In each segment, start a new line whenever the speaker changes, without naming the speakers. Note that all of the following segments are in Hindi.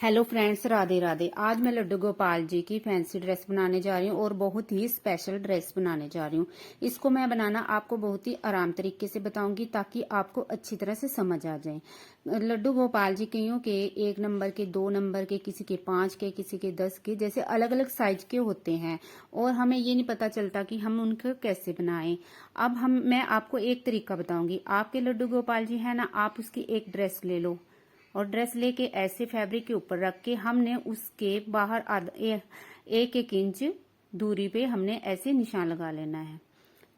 Hello friends, Radhe Radhe. आज मैं लड्डू गोपाल जी की फैंसी ड्रेस बनाने जा रही हूँ और बहुत ही स्पेशल ड्रेस बनाने जा रही हूँ। इसको मैं बनाना आपको बहुत ही आराम तरीके से बताऊंगी ताकि आपको अच्छी तरह से समझ आ जाए। लड्डू गोपाल जी कईयों के 1 नंबर के, 2 नंबर के, किसी के 5 के, किसी के 10 के, जैसे अलग अलग साइज के होते हैं और हमें ये नहीं पता चलता कि हम उनको कैसे बनाएं। अब मैं आपको एक तरीका बताऊंगी। आपके लड्डू गोपाल जी है ना, आप उसकी एक ड्रेस ले लो और ड्रेस लेके ऐसे फैब्रिक के ऊपर रख के हमने उसके बाहर एक एक इंच दूरी पे हमने ऐसे निशान लगा लेना है।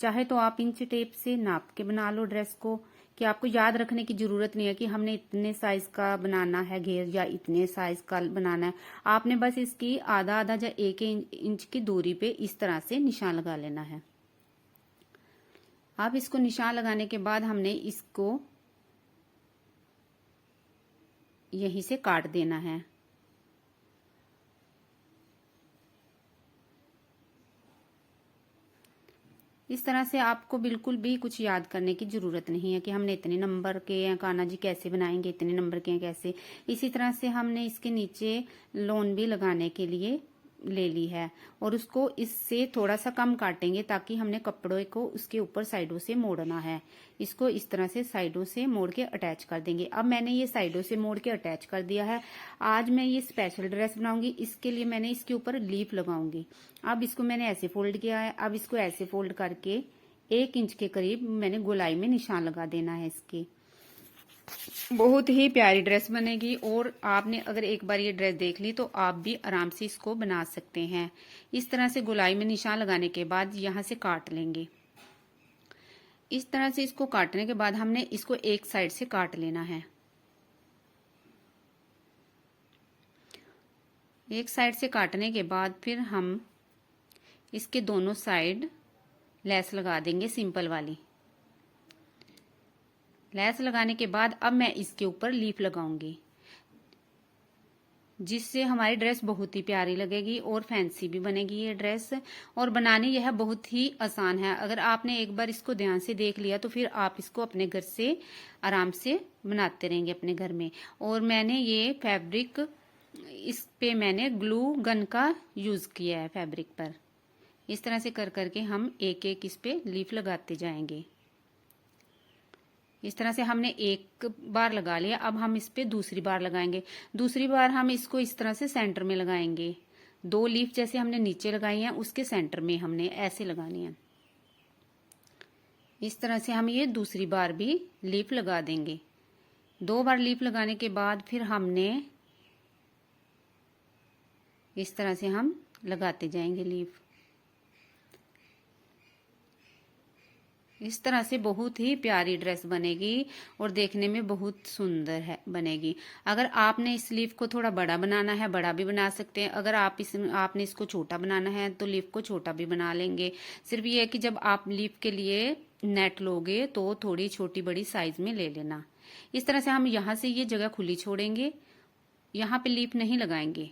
चाहे तो आप इंच टेप से नाप के बना लो ड्रेस को, कि आपको याद रखने की जरूरत नहीं है कि हमने इतने साइज का बनाना है घेर या इतने साइज का बनाना है। आपने बस इसकी आधा आधा या 1 इंच की दूरी पे इस तरह से निशान लगा लेना है। अब इसको निशान लगाने के बाद हमने इसको यहीं से काट देना है। इस तरह से आपको बिल्कुल भी कुछ याद करने की जरूरत नहीं है कि हमने इतने नंबर के हैं, कान्हा जी कैसे बनाएंगे, इतने नंबर के हैं कैसे। इसी तरह से हमने इसके नीचे लोन भी लगाने के लिए ले ली है और उसको इससे थोड़ा सा कम काटेंगे ताकि हमने कपड़े को उसके ऊपर साइडों से मोड़ना है। इसको इस तरह से साइडों से मोड़ के अटैच कर देंगे। अब मैंने ये साइडों से मोड़ के अटैच कर दिया है। आज मैं ये स्पेशल ड्रेस बनाऊंगी, इसके लिए मैंने इसके ऊपर लीफ लगाऊंगी। अब इसको मैंने ऐसे फोल्ड किया है। अब इसको ऐसे फोल्ड करके 1 इंच के करीब मैंने गोलाई में निशान लगा देना है। इसके बहुत ही प्यारी ड्रेस बनेगी और आपने अगर एक बार ये ड्रेस देख ली तो आप भी आराम से इसको बना सकते हैं। इस तरह से गोलाई में निशान लगाने के बाद यहां से काट लेंगे। इस तरह से इसको काटने के बाद हमने इसको एक साइड से काट लेना है। एक साइड से काटने के बाद फिर हम इसके दोनों साइड लेस लगा देंगे, सिंपल वाली लेस लगाने के बाद अब मैं इसके ऊपर लीफ लगाऊंगी, जिससे हमारी ड्रेस बहुत ही प्यारी लगेगी और फैंसी भी बनेगी ये ड्रेस। और बनानी यह बहुत ही आसान है। अगर आपने एक बार इसको ध्यान से देख लिया तो फिर आप इसको अपने घर से आराम से बनाते रहेंगे अपने घर में। और मैंने ये फैब्रिक, इस पे मैंने ग्लू गन का यूज किया है फैब्रिक पर। इस तरह से कर करके हम एक एक इस पे लीफ लगाते जाएंगे। इस तरह से हमने एक बार लगा लिया। अब हम इस पे दूसरी बार लगाएंगे। दूसरी बार हम इसको इस तरह से सेंटर में लगाएंगे। 2 लीफ जैसे हमने नीचे लगाई हैं उसके सेंटर में हमने ऐसे लगानी है। इस तरह से हम ये दूसरी बार भी लीफ लगा देंगे। 2 बार लीफ लगाने के बाद फिर हमने इस तरह से हम लगाते जाएंगे लीफ। इस तरह से बहुत ही प्यारी ड्रेस बनेगी और देखने में बहुत सुंदर है बनेगी। अगर आपने इस लीफ को थोड़ा बड़ा बनाना है, बड़ा भी बना सकते हैं। अगर आपने इसको छोटा बनाना है तो लीफ को छोटा भी बना लेंगे। सिर्फ ये है कि जब आप लीफ के लिए नेट लोगे तो थोड़ी छोटी बड़ी साइज में ले लेना। इस तरह से हम यहाँ से ये जगह खुली छोड़ेंगे, यहाँ पे लीफ नहीं लगाएंगे।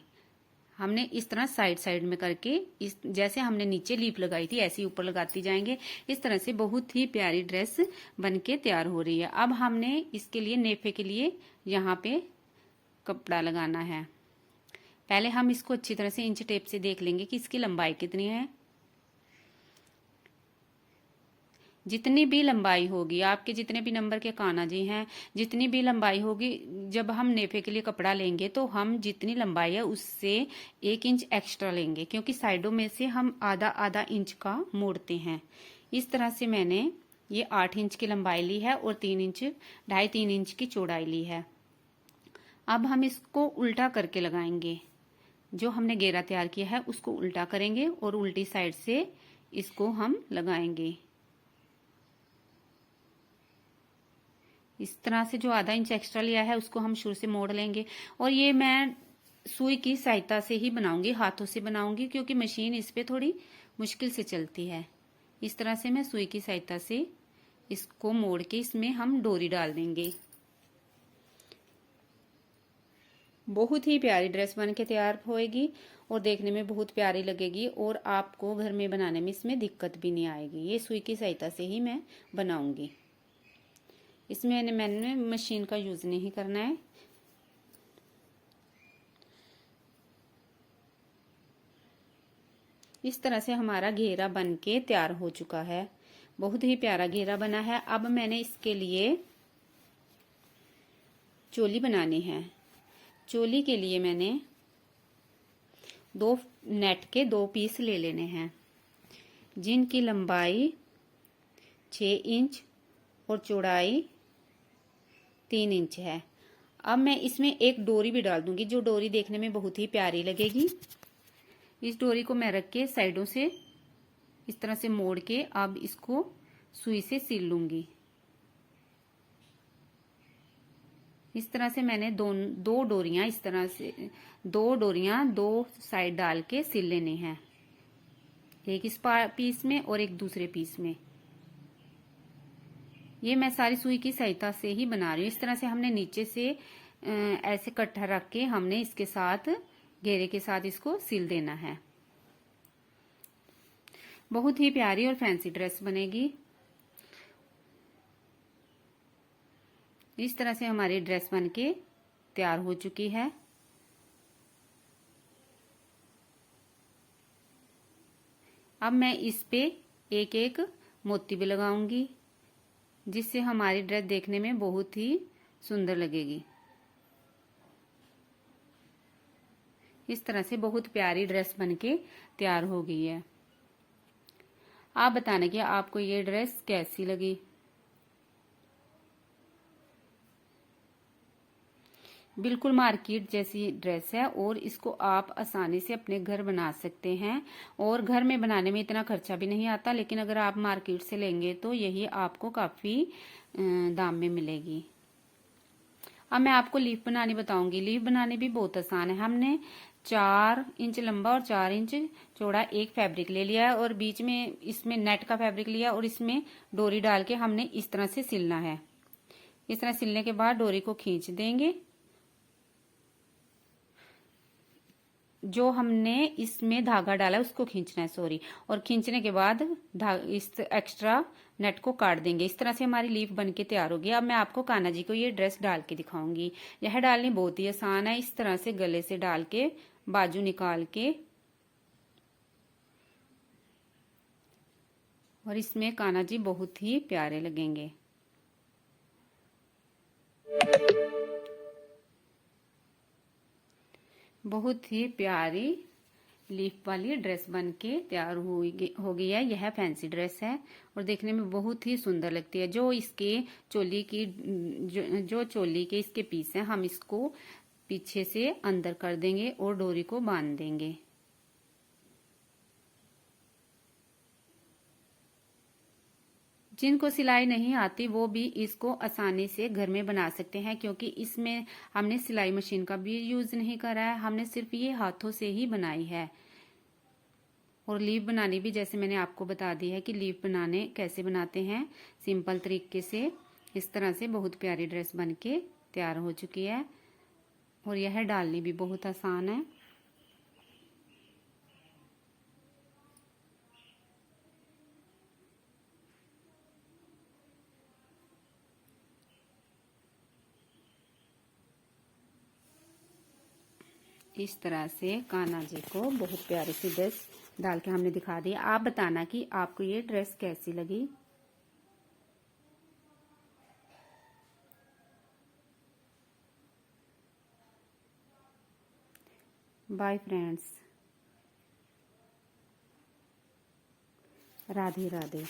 हमने इस तरह साइड साइड में करके इस जैसे हमने नीचे लीफ लगाई थी ऐसे ऊपर लगाती जाएंगे। इस तरह से बहुत ही प्यारी ड्रेस बनके तैयार हो रही है। अब हमने इसके लिए नेफे के लिए यहाँ पे कपड़ा लगाना है। पहले हम इसको अच्छी तरह से इंच टेप से देख लेंगे कि इसकी लंबाई कितनी है। जितनी भी लंबाई होगी, आपके जितने भी नंबर के कान्हा जी हैं, जितनी भी लंबाई होगी, जब हम नेफे के लिए कपड़ा लेंगे तो हम जितनी लंबाई है उससे 1 इंच एक्स्ट्रा लेंगे, क्योंकि साइडों में से हम आधा आधा इंच का मोड़ते हैं। इस तरह से मैंने ये 8 इंच की लंबाई ली है और 2.5-3 इंच की चौड़ाई ली है। अब हम इसको उल्टा करके लगाएंगे। जो हमने घेरा तैयार किया है उसको उल्टा करेंगे और उल्टी साइड से इसको हम लगाएंगे। इस तरह से जो आधा इंच एक्स्ट्रा लिया है उसको हम शुरू से मोड़ लेंगे। और ये मैं सुई की सहायता से ही बनाऊंगी, हाथों से बनाऊंगी, क्योंकि मशीन इस पे थोड़ी मुश्किल से चलती है। इस तरह से मैं सुई की सहायता से इसको मोड़ के इसमें हम डोरी डाल देंगे। बहुत ही प्यारी ड्रेस बन के तैयार होएगी और देखने में बहुत प्यारी लगेगी और आपको घर में बनाने में इसमें दिक्कत भी नहीं आएगी। ये सुई की सहायता से ही मैं बनाऊंगी। इसमें मैंने मशीन का यूज नहीं करना है। इस तरह से हमारा घेरा बन के तैयार हो चुका है। बहुत ही प्यारा घेरा बना है। अब मैंने इसके लिए चोली बनानी है। चोली के लिए मैंने 2 नेट के 2 पीस ले लेने हैं, जिनकी लंबाई 6 इंच और चौड़ाई 3 इंच है। अब मैं इसमें एक डोरी भी डाल दूंगी, जो डोरी देखने में बहुत ही प्यारी लगेगी। इस डोरी को मैं रख के साइडों से इस तरह से मोड़ के अब इसको सुई से सिल लूंगी। इस तरह से मैंने दो डोरियां इस तरह से 2 डोरियां 2 साइड डाल के सिल लेने हैं, एक इस पीस में और एक दूसरे पीस में। ये मैं सारी सुई की सहायता से ही बना रही हूँ। इस तरह से हमने नीचे से ऐसे कट्ठा रख के हमने इसके साथ घेरे के साथ इसको सिल देना है। बहुत ही प्यारी और फैंसी ड्रेस बनेगी। इस तरह से हमारी ड्रेस बनके तैयार हो चुकी है। अब मैं इस पे एक एक मोती भी लगाऊंगी, जिससे हमारी ड्रेस देखने में बहुत ही सुंदर लगेगी। इस तरह से बहुत प्यारी ड्रेस बनके तैयार हो गई है। आप बताना कि आपको ये ड्रेस कैसी लगी। बिल्कुल मार्केट जैसी ड्रेस है और इसको आप आसानी से अपने घर बना सकते हैं, और घर में बनाने में इतना खर्चा भी नहीं आता। लेकिन अगर आप मार्केट से लेंगे तो यही आपको काफी दाम में मिलेगी। अब मैं आपको लीफ बनानी बताऊंगी। लीफ बनाने भी बहुत आसान है। हमने 4 इंच लंबा और 4 इंच चौड़ा एक फैब्रिक ले लिया है, और बीच में इसमें नेट का फैब्रिक लिया, और इसमें डोरी डाल के हमने इस तरह से सिलना है। इस तरह सिलने के बाद डोरी को खींच देंगे। जो हमने इसमें धागा डाला है उसको खींचना है, सॉरी, और खींचने के बाद इस एक्स्ट्रा नेट को काट देंगे। इस तरह से हमारी लीफ बनके तैयार होगी। अब मैं आपको कान्हा जी को ये ड्रेस डाल के दिखाऊंगी। यह डालनी बहुत ही आसान है। इस तरह से गले से डाल के बाजू निकाल के, और इसमें कान्हा जी बहुत ही प्यारे लगेंगे। बहुत ही प्यारी लीफ वाली ड्रेस बनके तैयार हो गई है। यह फैंसी ड्रेस है और देखने में बहुत ही सुंदर लगती है। जो इसके चोली की जो चोली के इसके पीस हैं, हम इसको पीछे से अंदर कर देंगे और डोरी को बांध देंगे। जिनको सिलाई नहीं आती वो भी इसको आसानी से घर में बना सकते हैं, क्योंकि इसमें हमने सिलाई मशीन का भी यूज नहीं करा है। हमने सिर्फ ये हाथों से ही बनाई है। और लीफ बनानी भी जैसे मैंने आपको बता दी है कि लीफ बनाने कैसे बनाते हैं, सिंपल तरीके से। इस तरह से बहुत प्यारी ड्रेस बनके तैयार हो चुकी है, और यह डालनी भी बहुत आसान है। इस तरह से कान्हा जी को बहुत प्यारी सी ड्रेस डाल के हमने दिखा दी। आप बताना कि आपको ये ड्रेस कैसी लगी। Bye friends, Radhe Radhe.